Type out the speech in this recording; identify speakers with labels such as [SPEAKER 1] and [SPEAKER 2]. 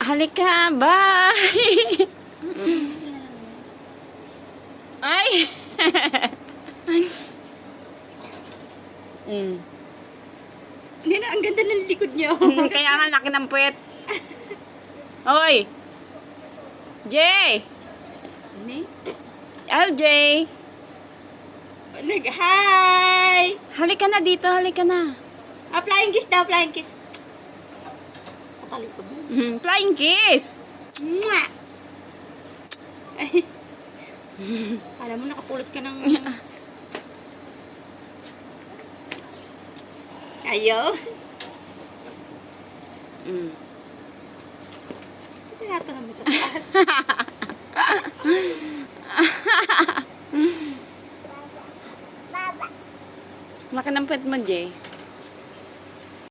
[SPEAKER 1] Halika, bye! Ay!
[SPEAKER 2] Hindi na, ang ganda ng likod niya.
[SPEAKER 1] Kaya nga laki ng puwet. Hoy! Jay!
[SPEAKER 2] Ni?
[SPEAKER 1] LJ!
[SPEAKER 2] Hi!
[SPEAKER 1] Halika na dito, halika na.
[SPEAKER 2] Flying kiss daw, flying kiss. Katalikod mo.
[SPEAKER 1] Flying kiss!
[SPEAKER 2] Mwah! Ay. Kala mo nakapulot ka ng... Ayaw. Tinatanong mo sa taas.
[SPEAKER 1] Laki ng puwet mo, Jay.